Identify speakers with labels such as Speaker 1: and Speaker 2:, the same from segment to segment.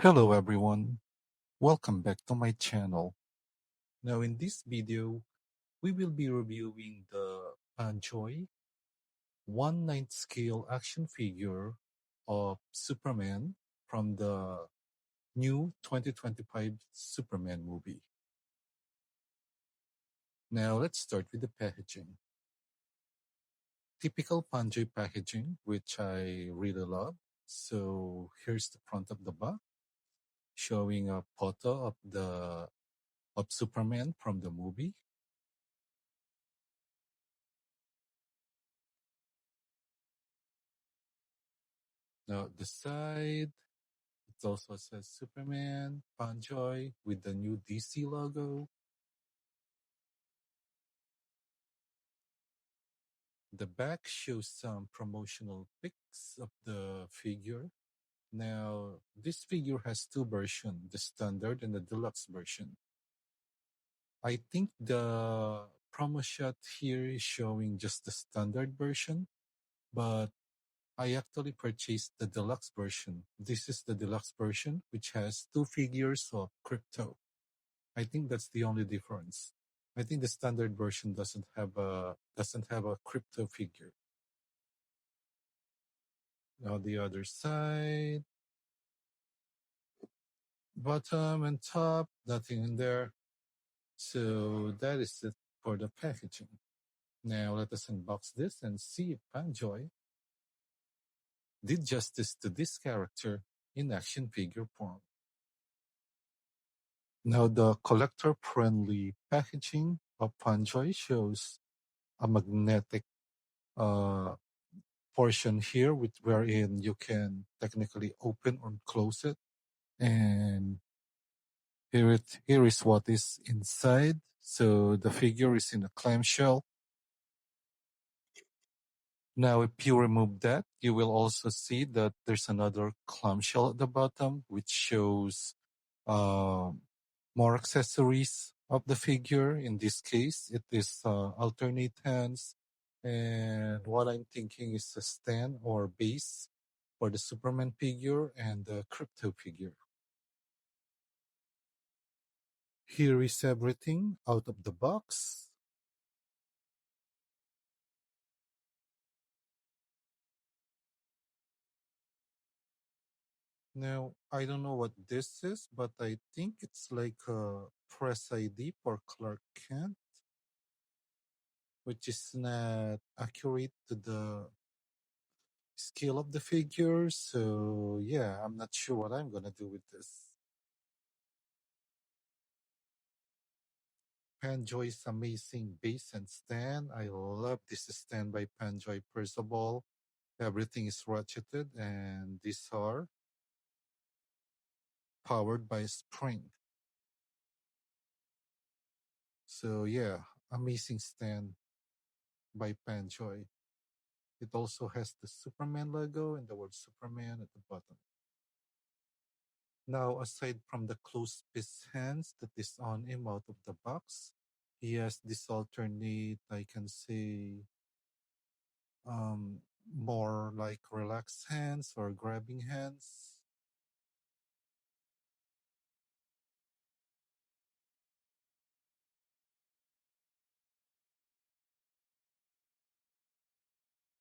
Speaker 1: Hello everyone, welcome back to my channel. Now in this video, we will be reviewing the Fondjoy 1/9 scale action figure of Superman from the new 2025 Superman movie. Now let's start with the packaging. Typical Fondjoy packaging, which I really love. So here's the front of the box, showing a photo of Superman from the movie. Now the side, it also says Superman, Fondjoy with the new DC logo. The back shows some promotional pics of the figure. Now, this figure has two versions, the standard and the deluxe version. I think the promo shot here is showing just the standard version, but I actually purchased the deluxe version. This is the deluxe version, which has two figures of Krypto. I think that's the only difference. I think the standard version doesn't have a crypto figure. Now the other side, bottom and top, nothing in there. So that is it for the packaging. Now let us unbox this and see if Fondjoy did justice to this character in action figure form. Now the collector-friendly packaging of Fondjoy shows a magnetic uh, portion here wherein you can technically open or close it, and here is what is inside. So the figure is in a clamshell. Now if you remove that, you will also see that there's another clamshell at the bottom, which shows uh, more accessories of the figure. In this case, it is alternate hands, and what I'm thinking is a stand or base for the Superman figure and the Krypto figure. Here is everything out of the box. Now, I don't know what this is, but I think it's like a press ID for Clark Kent, which is not accurate to the scale of the figure. So yeah, I'm not sure what I'm gonna do with this. Fondjoy's amazing base and stand. I love this stand by Fondjoy. First of all, everything is ratcheted, and these are powered by spring. So yeah, amazing stand by Fondjoy. It also has the Superman logo and the word Superman at the bottom. Now, aside from the closed fist hands that is on him out of the box, he has this alternate, I can say, more like relaxed hands or grabbing hands.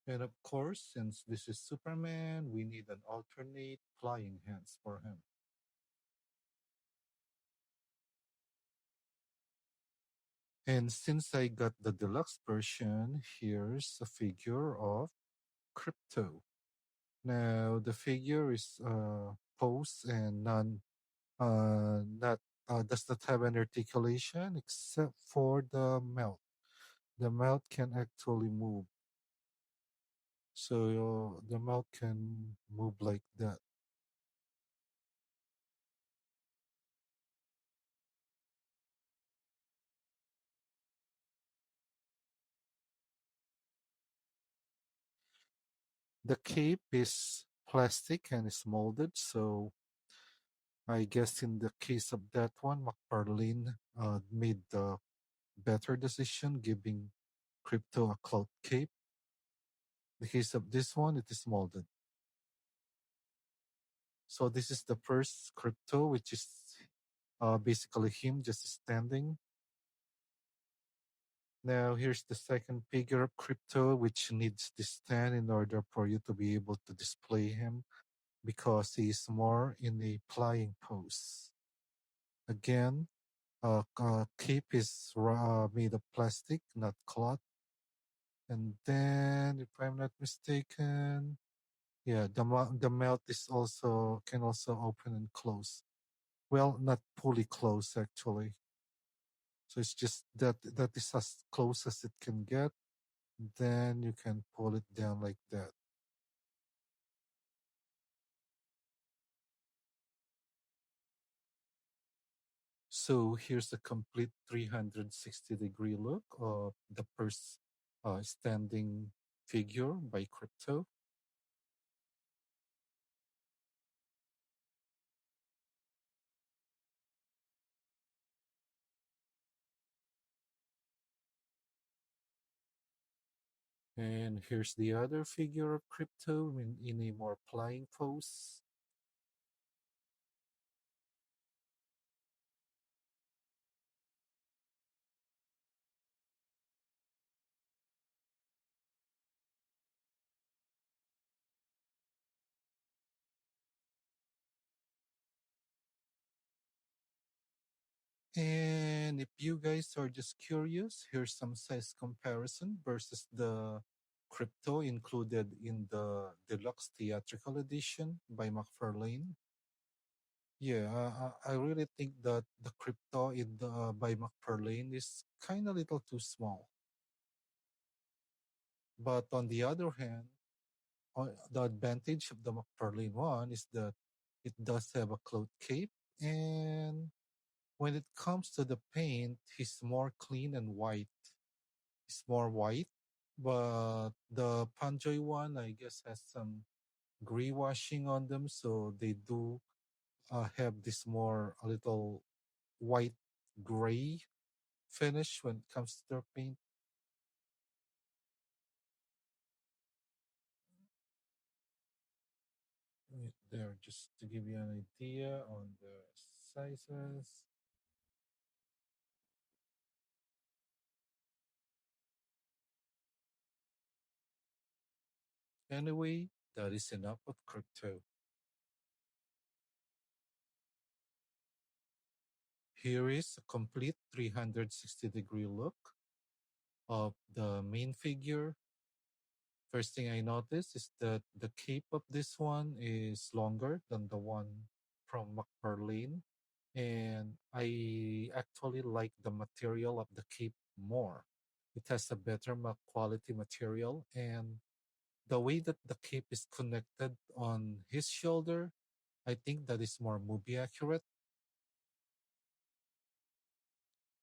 Speaker 1: And of course, since this is Superman, we need an alternate flying hands for him. And since I got the deluxe version, here's a figure of Krypto. Now the figure is posed and not does not have an articulation except for the mouth. The mouth can actually move, so the mouth can move like that. The cape is plastic and is molded, so I guess in the case of that one, McFarlane made the better decision, giving Krypto a cloth cape. In the case of this one, it is molded. So this is the first crypto, which is basically him just standing. Now here's the second figure of crypto, which needs this stand in order for you to be able to display him because he is more in a flying pose. Again, cape is made of plastic, not cloth. And then, if I'm not mistaken, yeah, the mouth is also can also open and close. Well, not fully close actually. So it's just that is as close as it can get. Then you can pull it down like that. So here's a complete 360-degree look of the first standing figure by Crypto. And here's the other figure of Crypto in a more flying pose. And if you guys are just curious, here's some size comparison versus the Crypto included in the Deluxe Theatrical Edition by McFarlane. Yeah, I really think that the Crypto in the by McFarlane is kind of little too small. But on the other hand, the advantage of the McFarlane one is that it does have a cloth cape, and when it comes to the paint, he's more clean and white. It's more white, but the Fondjoy one, I guess, has some gray washing on them, so they do have this more a little white gray finish when it comes to their paint. Right there, just to give you an idea on the sizes. Anyway, that is enough of crypto. Here is a complete 360-degree look of the main figure. First thing I noticed is that the cape of this one is longer than the one from McFarlane. And I actually like the material of the cape more. It has a better quality material, and the way that the cape is connected on his shoulder, I think that is more movie accurate.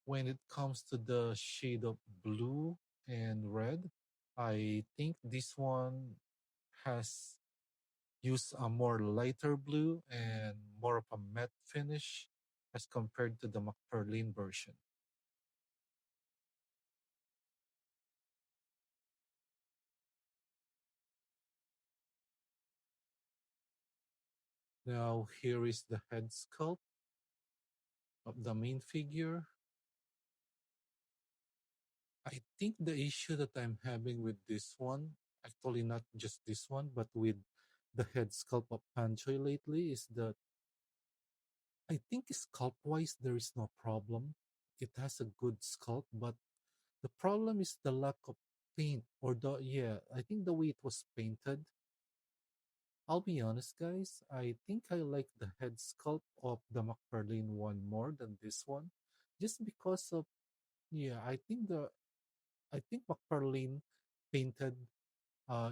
Speaker 1: When it comes to the shade of blue and red, I think this one has used a more lighter blue and more of a matte finish as compared to the McFarlane version. Now, here is the head sculpt of the main figure. I think the issue that I'm having with this one, actually not just this one, but with the head sculpt of Panchoy lately, is that I think sculpt wise there is no problem. It has a good sculpt, but the problem is the lack of paint or the yeah, I think the way it was painted. I'll be honest, guys. I think I like the head sculpt of the McFarlane one more than this one, just because of yeah. I think McFarlane painted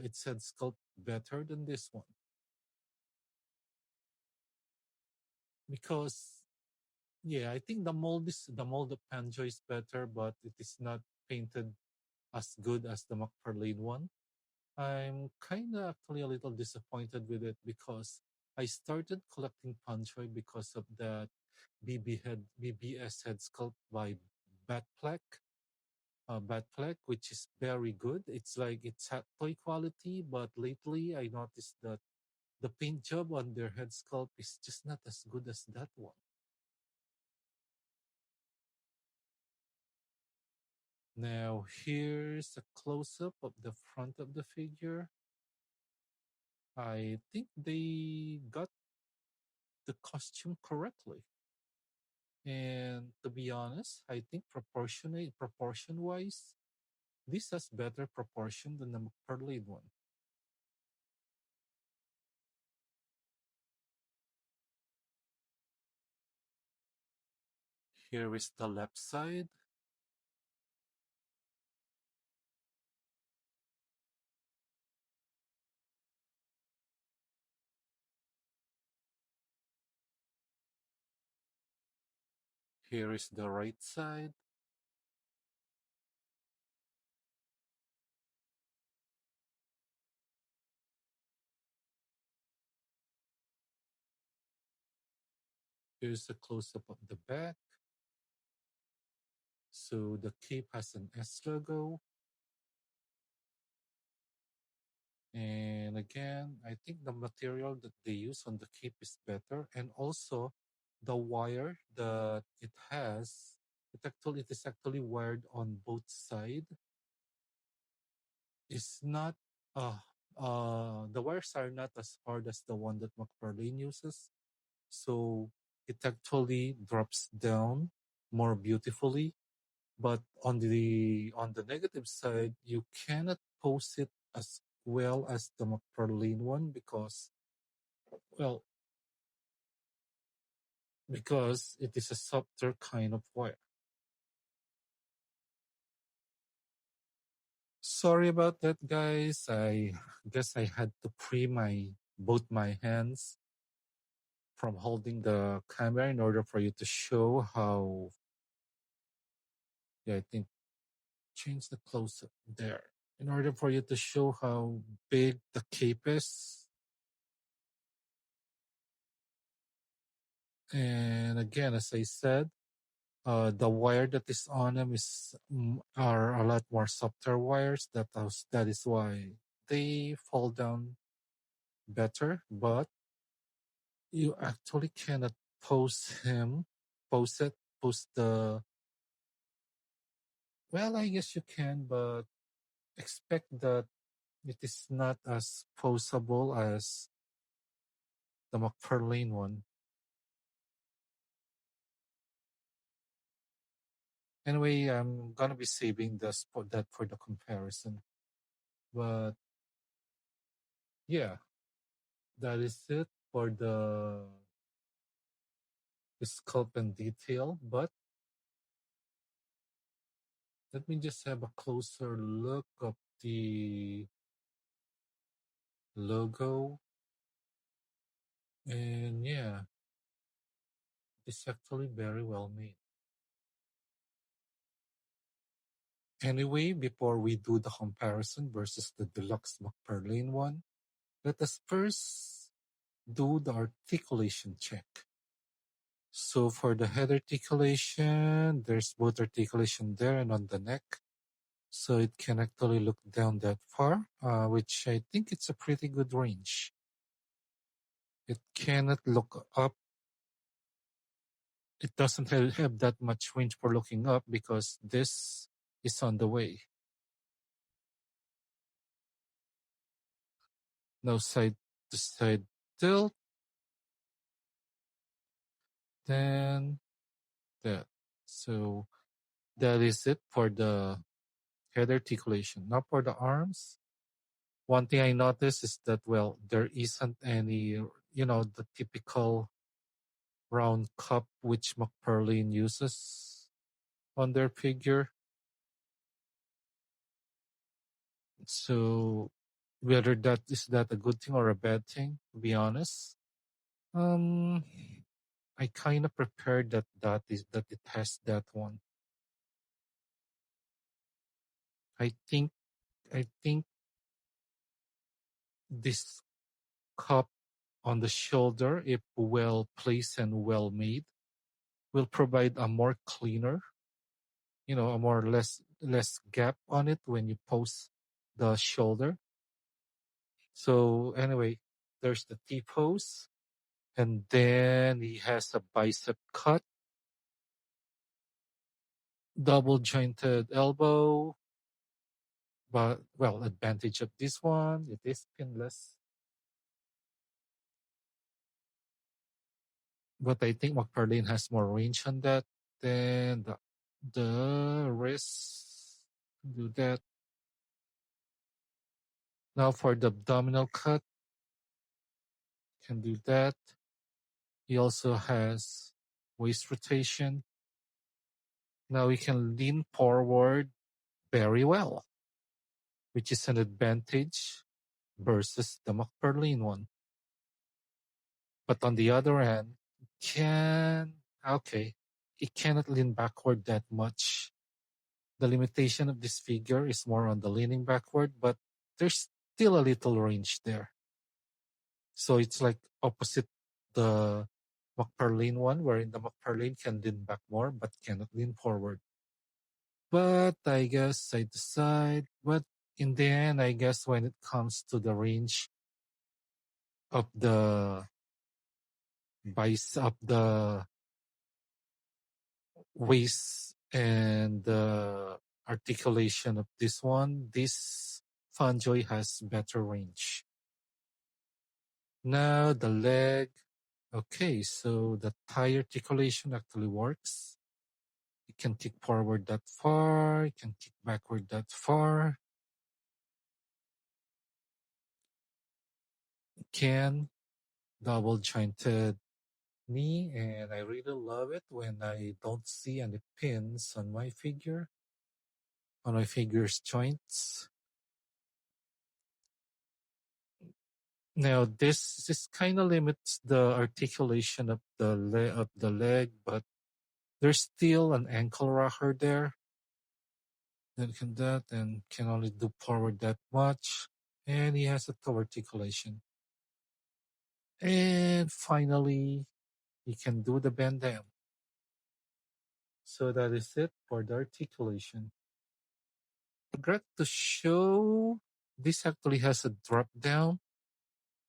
Speaker 1: its head sculpt better than this one because yeah, I think the mold of Panjo is better, but it is not painted as good as the McFarlane one. I'm kind of actually a little disappointed with it because I started collecting Panchoy because of that BBS head sculpt by Batfleck, Batfleck, which is very good. It's like it's at toy quality, but lately I noticed that The paint job on their head sculpt is just not as good as that one. Now, here's a close up of the front of the figure. I think they got the costume correctly. And to be honest, I think proportion wise, this has better proportion than the McFarlane one. Here is the left side. Here is the right side. Here's a close up of the back. So the cape has an S logo. And again, I think the material that they use on the cape is better. And also the wire that it has, it is actually wired on both sides. It's not the wires are not as hard as the one that McFarlane uses. So it actually drops down more beautifully. But on the negative side, you cannot pose it as well as the McFarlane one well because it is a softer kind of wire. Sorry about that, guys. I guess I had to free both my hands from holding the camera in order for you to show how. Yeah, I think change the close up there in order for you to show how big the cape is. And again, as I said, the wire that is on them are a lot more softer wires. That is why they fall down better. But you actually cannot pose it, pose the. Well, I guess you can, but expect that it is not as poseable as the McFarlane one. Anyway, I'm gonna be saving that for the comparison. But yeah, that is it for the sculpt and detail. But let me just have a closer look of the logo. And yeah, it's actually very well made. Anyway, before we do the comparison versus the Deluxe McFarlane one, let us first do the articulation check. So for the head articulation, there's both articulation there and on the neck. So it can actually look down that far, which I think it's a pretty good range. It cannot look up. It doesn't have that much range for looking up because this is on the way. Now side to side tilt. Then that. So that is it for the head articulation. Now for the arms, one thing I noticed is that, well, there isn't any, the typical round cup which McFarlane uses on their figure. So whether that is that a good thing or a bad thing, to be honest, I kind of prepared that it has that one. I think I think this cup on the shoulder, if well placed and well made, will provide a more cleaner, a more less gap on it when you pose the shoulder. So anyway, There's the T-pose. And then he has a bicep cut, double jointed elbow. But, well, advantage of this one, it is pinless. But I think McFarlane has more range on that than the wrist. Do that. Now for the abdominal cut, can do that. He also has waist rotation. Now he can lean forward very well, which is an advantage versus the McFarlane one. But on the other hand, it cannot lean backward that much. The limitation of this figure is more on the leaning backward, but there's still a little range there. So it's like opposite the McFarlane one, wherein the McFarlane can lean back more but cannot lean forward. But I guess I decide. But in the end, I guess when it comes to the range of the the waist and the articulation of this one, this Fondjoy has better range. Now the leg. Okay, so the thigh articulation actually works. You can kick forward that far, you can kick backward that far. You can double jointed knee, and I really love it when I don't see any pins on my figure, on my figure's joints. Now this kind of limits the articulation of the leg, but there's still an ankle rocker there. Then can that and can only do forward that much, and he has a toe articulation. And finally, he can do the bend down. So that is it for the articulation. I forgot to show this actually has a drop down.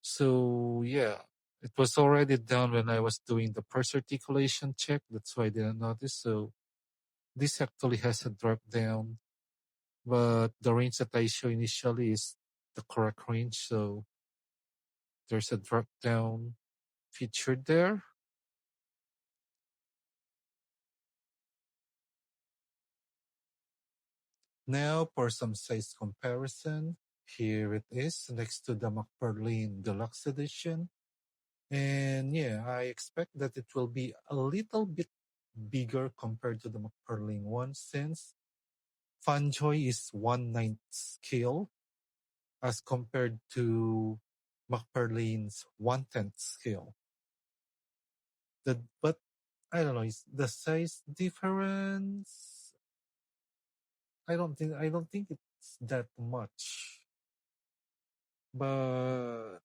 Speaker 1: So yeah, it was already done when I was doing the first articulation check. That's why I didn't notice. So this actually has a drop down, but the range that I show initially is the correct range. So there's a drop down feature there. Now for some size comparison. Here it is next to the McFarlane Deluxe Edition. And yeah, I expect that it will be a little bit bigger compared to the McFarlane one since Fondjoy is 1/9 scale as compared to McFarlane's 1/10 scale. But I don't know, is the size difference? I don't think it's that much. But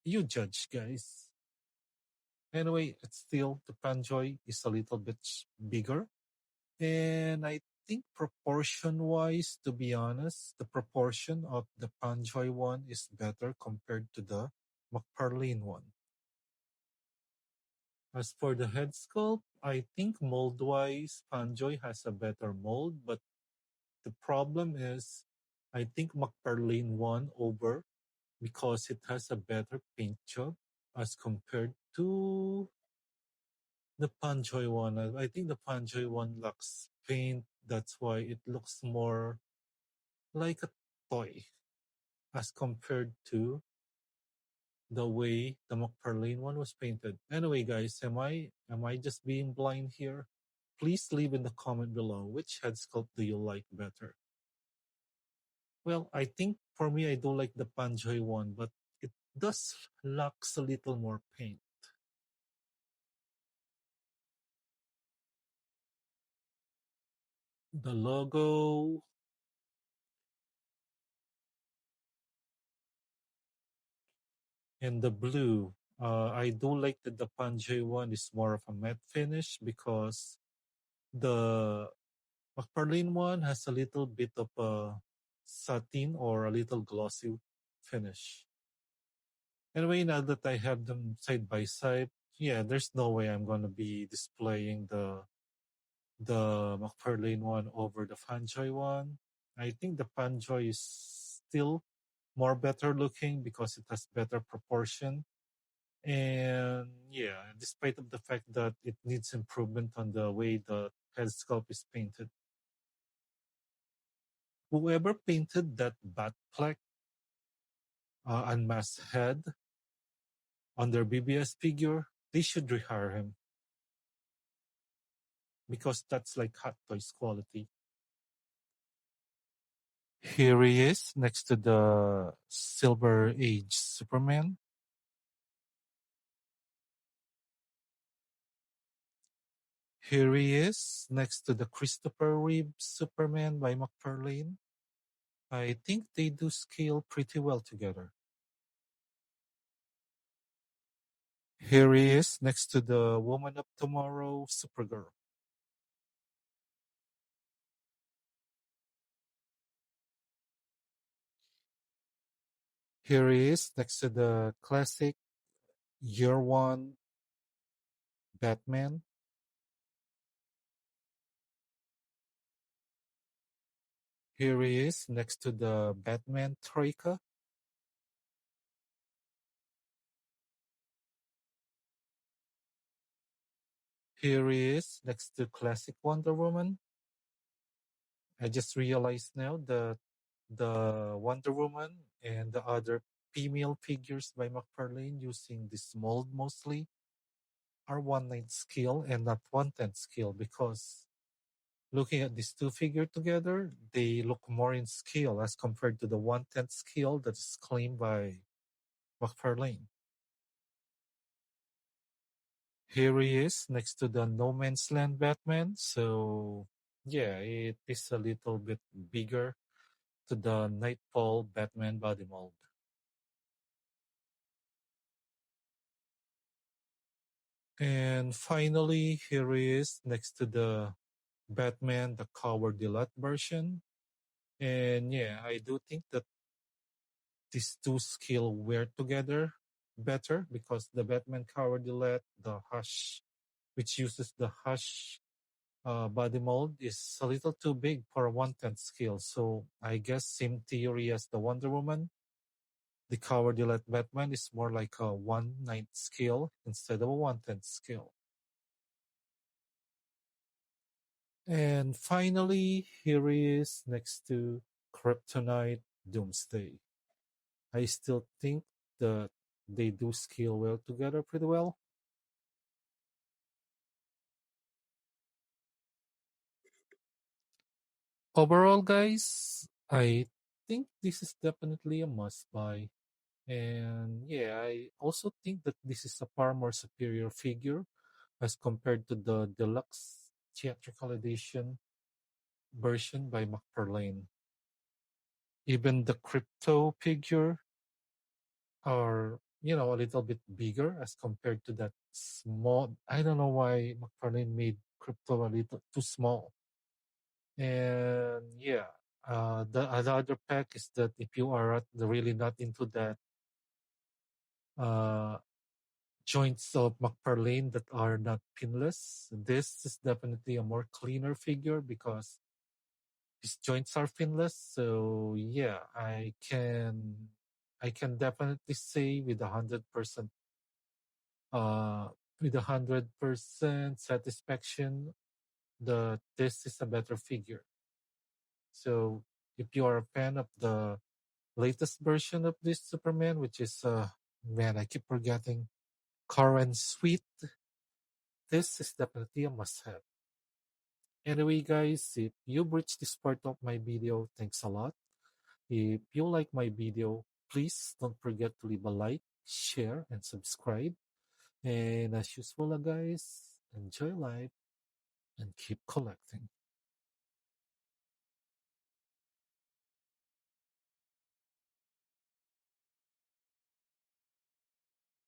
Speaker 1: you judge, guys. Anyway, it's still the Fondjoy is a little bit bigger. And I think proportion-wise, to be honest, the proportion of the Fondjoy one is better compared to the McFarlane one. As for the head sculpt, I think mold-wise, Fondjoy has a better mold, but the problem is, I think McFarlane won over because it has a better paint job as compared to the Fondjoy one. I think the Fondjoy one lacks paint. That's why it looks more like a toy as compared to the way the McFarlane one was painted. Anyway, guys, am I just being blind here? Please leave in the comment below which head sculpt do you like better. Well, I think for me I do like the Fondjoy one, but it does lacks a little more paint. The logo, and the blue. I do like that the Fondjoy one is more of a matte finish because the McFarlane one has a little bit of a satin or a little glossy finish. Anyway, now that I have them side by side, yeah, there's no way I'm gonna be displaying the McFarlane one over the Fondjoy one. I think the Fondjoy is still more better looking because it has better proportion. And yeah, despite of the fact that it needs improvement on the way the head sculpt is painted. Whoever painted that Batfleck unmasked head on their BBS figure, they should rehire him because that's like Hot Toys quality. Here he is next to the Silver Age Superman. Here he is next to the Christopher Reeve Superman by McFarlane. I think they do scale pretty well together. Here he is next to the Woman of Tomorrow Supergirl. Here he is next to the classic Year One Batman. Here he is next to the Batman Troika. Here he is next to classic Wonder Woman. I just realized now that the Wonder Woman and the other female figures by McFarlane using this mold mostly are 1/9 scale and not 1/10 scale because looking at these two figures together, they look more in scale as compared to the 1/10 scale that is claimed by McFarlane. Here he is next to the No Man's Land Batman. So yeah, it is a little bit bigger to the Nightfall Batman body mold. And finally, here he is next to the Batman, the Cowardly Lot version. And yeah, I do think that these two skill wear together better because the Batman Cowardly Lot, the Hush, which uses the Hush body mold, is a little too big for a 1/10 scale. So I guess same theory as the Wonder Woman. The Cowardly Lot Batman is more like a 1/9 scale instead of a 1/10 scale. And finally, here he is next to Kryptonite Doomsday. I still think that they do scale well together pretty well. Overall, guys, I think this is definitely a must buy. And yeah, I also think that this is a far more superior figure as compared to the deluxe theatrical edition version by McFarlane. Even the crypto figure are, a little bit bigger as compared to that small. I don't know why McFarlane made crypto a little too small. And yeah, the other pack is that if you are really not into that uh, joints of McFarlane that are not pinless, this is definitely a more cleaner figure because his joints are pinless. So yeah, I can definitely say uh with 100% satisfaction that this is a better figure. So if you are a fan of the latest version of this Superman, which is man, I keep forgetting, Current Sweet, this is definitely a must-have. Anyway, guys, if you've reached this part of my video, thanks a lot. If you like my video, please don't forget to leave a like, share, and subscribe. And as usual, guys, enjoy life and keep collecting.